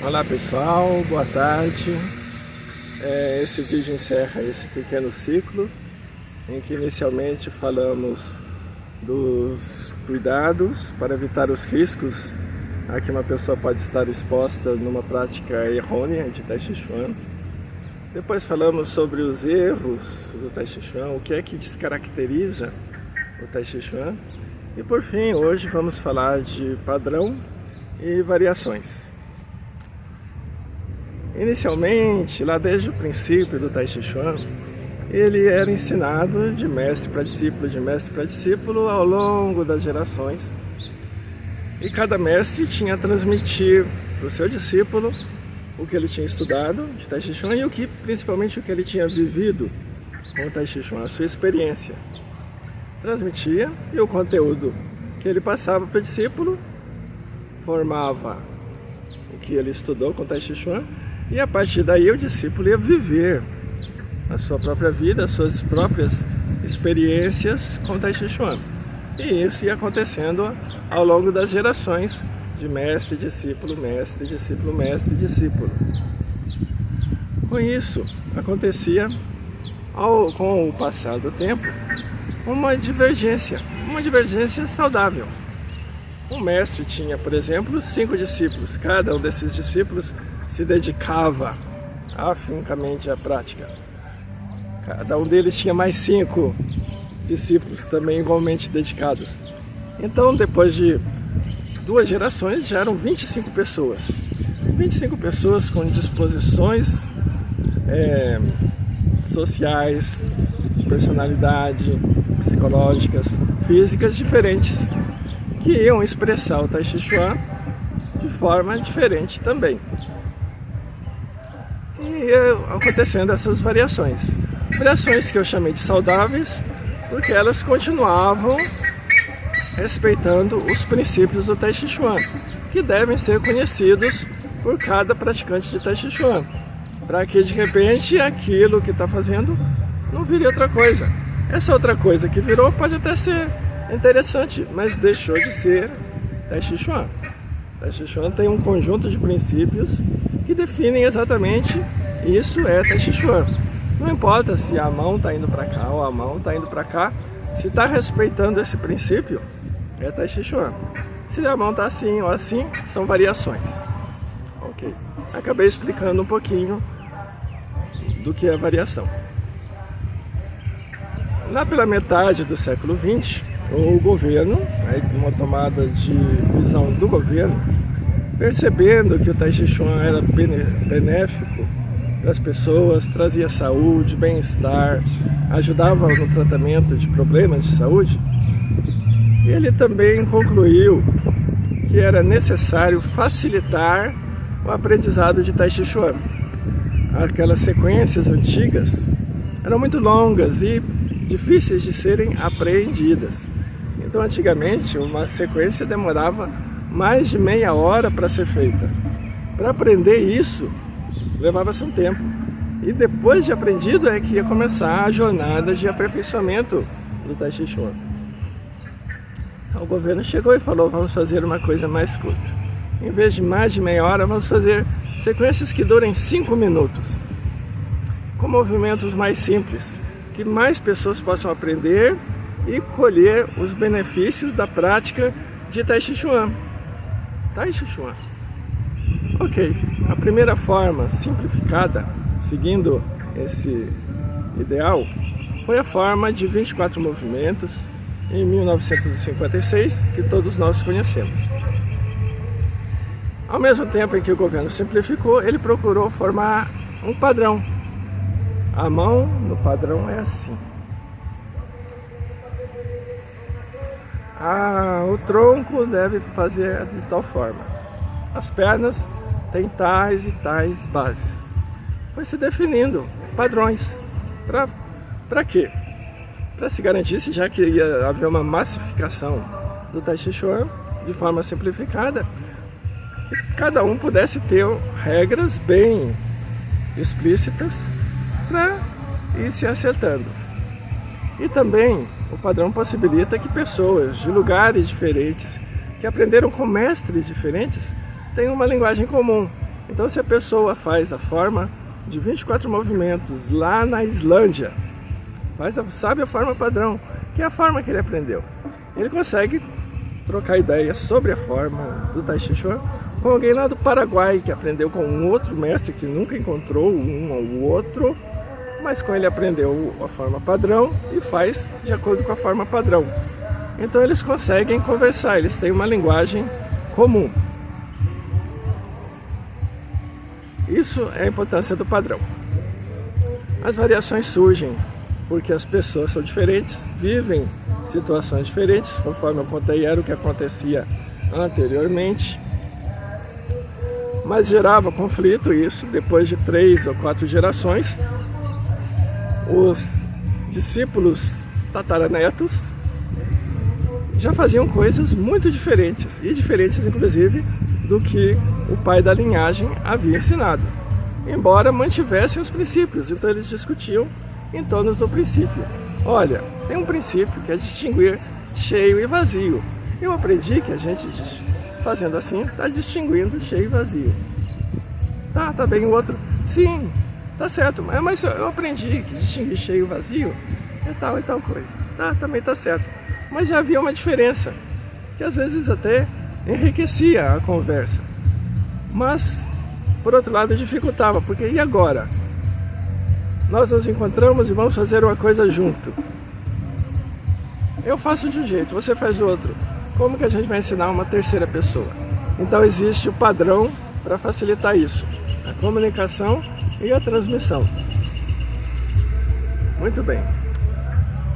Olá pessoal, boa tarde. Esse vídeo encerra esse pequeno ciclo em que inicialmente falamos dos cuidados para evitar os riscos a que uma pessoa pode estar exposta numa prática errônea de Tai Chi Chuan. Depois falamos sobre os erros do Tai Chi Chuan, o que é que descaracteriza o Tai Chi Chuan. E por fim, hoje vamos falar de padrão e variações. Inicialmente, lá desde o princípio do Tai Chi Chuan, ele era ensinado de mestre para discípulo ao longo das gerações. E cada mestre tinha a transmitir para o seu discípulo o que ele tinha estudado de Tai Chi Chuan e principalmente o que ele tinha vivido com o Tai Chi Chuan, a sua experiência. Transmitia e o conteúdo que ele passava para o discípulo formava o que ele estudou com o Tai Chi Chuan. E a partir daí o discípulo ia viver a sua própria vida, as suas próprias experiências com Tai Chi Chuan. E isso ia acontecendo ao longo das gerações de mestre, discípulo, mestre, discípulo, mestre, discípulo. Com isso, acontecia, com o passar do tempo, uma divergência saudável. O mestre tinha, por exemplo, 5 discípulos. Cada um desses discípulos se dedicava afincamente à prática. Cada um deles tinha mais 5 discípulos também igualmente dedicados. Então, depois de 2 gerações, já eram 25 pessoas. 25 pessoas com disposições sociais, de personalidade, psicológicas, físicas diferentes, que iam expressar o Tai Chi Chuan de forma diferente também. E acontecendo essas variações que eu chamei de saudáveis, porque elas continuavam respeitando os princípios do Tai Chi Chuan, que devem ser conhecidos por cada praticante de Tai Chi Chuan, para que de repente aquilo que está fazendo não vire outra coisa. Essa outra coisa que virou pode até ser interessante, mas deixou de ser Tai Chi Chuan. Tai Chi Chuan tem um conjunto de princípios que definem exatamente isso é Tai Chi Chuan. Não importa se a mão está indo para cá ou a mão está indo para cá, se está respeitando esse princípio, é Tai Chi Chuan. Se a mão está assim ou assim, são variações. Ok. Acabei explicando um pouquinho do que é variação. Lá pela metade do século XX, o governo, uma tomada de visão do governo, percebendo que o Tai Chi Chuan era benéfico para as pessoas, trazia saúde, bem-estar, ajudava no tratamento de problemas de saúde, ele também concluiu que era necessário facilitar o aprendizado de Tai Chi Chuan. Aquelas sequências antigas eram muito longas e difíceis de serem apreendidas. Então, antigamente, uma sequência demorava mais de meia hora para ser feita. Para aprender isso, levava-se um tempo. E depois de aprendido é que ia começar a jornada de aperfeiçoamento do Tai Chi Chuan. Então, o governo chegou e falou, vamos fazer uma coisa mais curta. Em vez de mais de meia hora, vamos fazer sequências que durem 5 minutos. Com movimentos mais simples, que mais pessoas possam aprender e colher os benefícios da prática de Tai Chi Chuan. Tai Chi Chuan. Ok, a primeira forma simplificada, seguindo esse ideal, foi a forma de 24 movimentos em 1956, que todos nós conhecemos. Ao mesmo tempo em que o governo simplificou, ele procurou formar um padrão. A mão no padrão é assim. O tronco deve fazer de tal forma. As pernas têm tais e tais bases. Foi se definindo padrões. Para quê? Para se garantir, já que ia haver uma massificação do Tai Chi Chuan de forma simplificada, que cada um pudesse ter regras bem explícitas para ir se acertando. E também o padrão possibilita que pessoas de lugares diferentes, que aprenderam com mestres diferentes, tenham uma linguagem comum. Então se a pessoa faz a forma de 24 movimentos lá na Islândia, sabe a forma padrão, que é a forma que ele aprendeu, ele consegue trocar ideias sobre a forma do Tai Chi Chuan com alguém lá do Paraguai que aprendeu com um outro mestre que nunca encontrou um ou outro, mas com ele aprendeu a forma padrão e faz de acordo com a forma padrão. Então eles conseguem conversar, eles têm uma linguagem comum. Isso é a importância do padrão. As variações surgem porque as pessoas são diferentes, vivem situações diferentes, conforme eu contei, era o que acontecia anteriormente. Mas gerava conflito isso, depois de 3 ou 4 gerações, os discípulos tataranetos já faziam coisas muito diferentes, e diferentes inclusive do que o pai da linhagem havia ensinado, embora mantivessem os princípios. Então eles discutiam em torno do princípio. Olha, tem um princípio que é distinguir cheio e vazio. Eu aprendi que a gente, fazendo assim, está distinguindo cheio e vazio. Tá bem. O outro, sim, tá certo, mas eu aprendi que distinguir cheio e vazio é tal e tal coisa. Também tá certo. Mas já havia uma diferença, que às vezes até enriquecia a conversa. Mas, por outro lado, dificultava, porque e agora? Nós nos encontramos e vamos fazer uma coisa junto. Eu faço de um jeito, você faz do outro. Como que a gente vai ensinar uma terceira pessoa? Então existe o padrão para facilitar isso. A comunicação e a transmissão. Muito bem.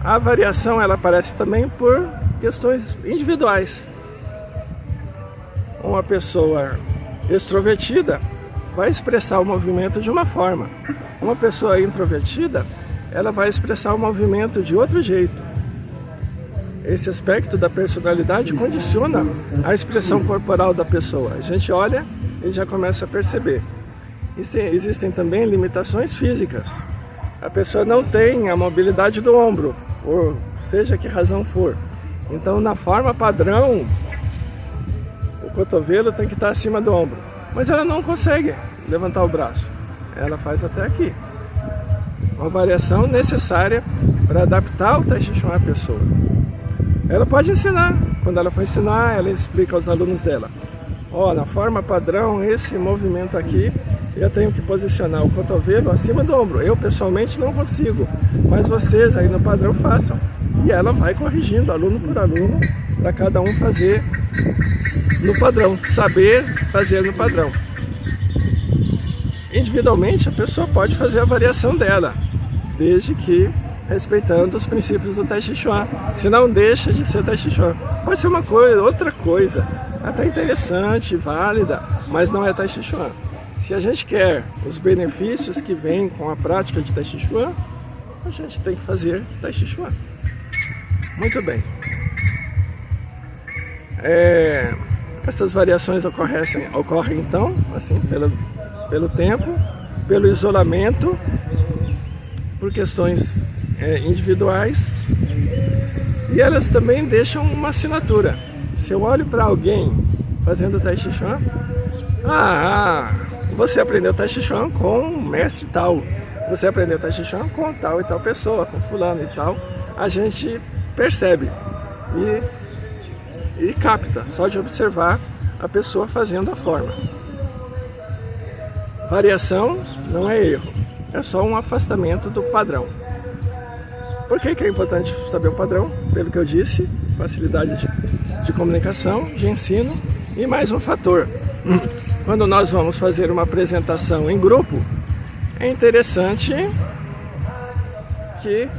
A variação ela aparece também por questões individuais. Uma pessoa extrovertida vai expressar o movimento de uma forma. Uma pessoa introvertida, ela vai expressar o movimento de outro jeito. Esse aspecto da personalidade condiciona a expressão corporal da pessoa. A gente olha e já começa a perceber. Existem também limitações físicas. A pessoa não tem a mobilidade do ombro, por seja que razão for. Então, na forma padrão, o cotovelo tem que estar acima do ombro. Mas ela não consegue levantar o braço. Ela faz até aqui. Uma variação necessária para adaptar o Tai Chi Chuan à pessoa. Ela pode ensinar. Quando ela for ensinar, ela explica aos alunos dela. Na forma padrão, esse movimento aqui, eu tenho que posicionar o cotovelo acima do ombro. Eu, pessoalmente, não consigo. Mas vocês aí no padrão façam. E ela vai corrigindo, aluno por aluno, para cada um fazer no padrão. Saber fazer no padrão. Individualmente, a pessoa pode fazer a variação dela, desde que respeitando os princípios do Tai Chi Chuan. Se não deixa de ser Tai Chi Chuan. Pode ser uma coisa, outra coisa, até interessante, válida, mas não é Tai Chi Chuan. Se a gente quer os benefícios que vêm com a prática de Tai Chi Chuan, a gente tem que fazer Tai Chi Chuan. Muito bem. Essas variações ocorrem então, assim, pelo tempo, pelo isolamento, por questões individuais, e elas também deixam uma assinatura. Se eu olho para alguém fazendo Tai Chi Chuan, você aprendeu Tai Chi Chuan com um mestre tal, você aprendeu Tai Chi Chuan com tal e tal pessoa, com fulano e tal, a gente percebe e capta, só de observar a pessoa fazendo a forma. Variação não é erro, é só um afastamento do padrão. Por que é importante saber o padrão? Pelo que eu disse, facilidade de comunicação, de ensino, e mais um fator. Quando nós vamos fazer uma apresentação em grupo, é interessante que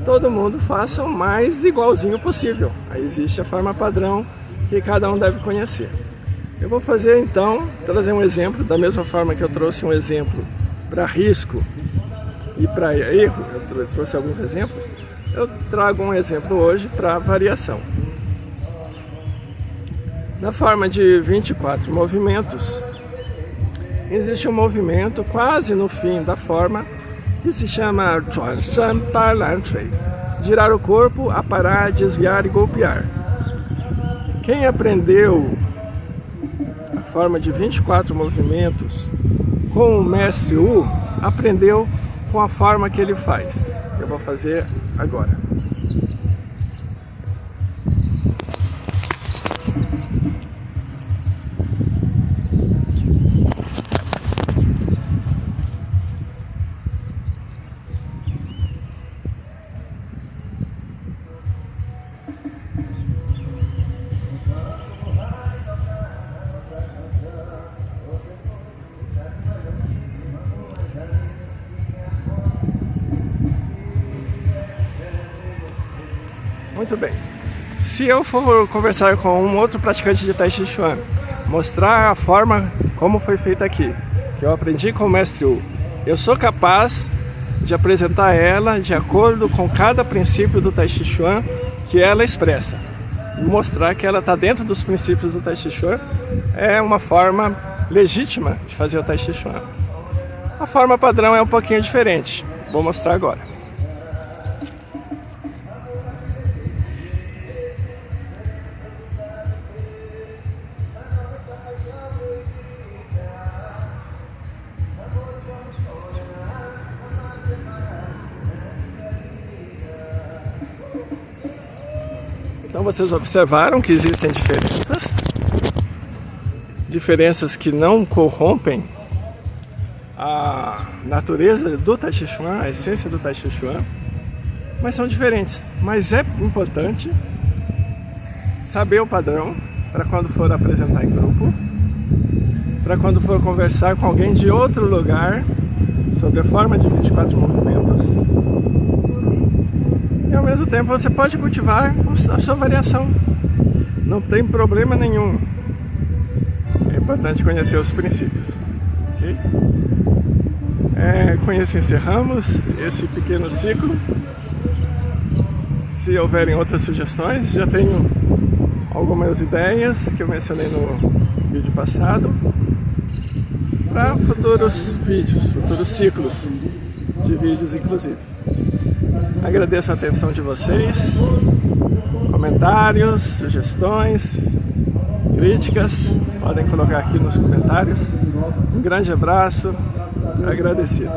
todo mundo faça o mais igualzinho possível. Aí existe a forma padrão que cada um deve conhecer. Eu vou fazer então, trazer um exemplo, da mesma forma que eu trouxe um exemplo para risco e para erro, eu trouxe alguns exemplos, eu trago um exemplo hoje para variação. Na forma de 24 movimentos, existe um movimento quase no fim da forma que se chama Chuan Shan Pa Lan Shui, girar o corpo, aparar, desviar e golpear. Quem aprendeu a forma de 24 movimentos com o mestre Wu, aprendeu com a forma que ele faz. Eu vou fazer agora. Muito bem. Se eu for conversar com um outro praticante de Tai Chi Chuan, mostrar a forma como foi feita aqui, que eu aprendi com o mestre Wu, eu sou capaz de apresentar ela de acordo com cada princípio do Tai Chi Chuan que ela expressa. E mostrar que ela está dentro dos princípios do Tai Chi Chuan é uma forma legítima de fazer o Tai Chi Chuan. A forma padrão é um pouquinho diferente. Vou mostrar agora. Então vocês observaram que existem diferenças que não corrompem a natureza do Tai Chi Chuan, a essência do Tai Chi Chuan, mas são diferentes. Mas é importante saber o padrão para quando for apresentar em grupo, para quando for conversar com alguém de outro lugar sobre a forma de 24 movimentos. E ao mesmo tempo você pode cultivar a sua variação. Não tem problema nenhum. É importante conhecer os princípios. Okay? Com isso encerramos esse pequeno ciclo. Se houverem outras sugestões, já tenho algumas ideias que eu mencionei no vídeo passado para futuros vídeos, futuros ciclos de vídeos inclusive. Agradeço a atenção de vocês, comentários, sugestões, críticas, podem colocar aqui nos comentários. Um grande abraço, agradecido.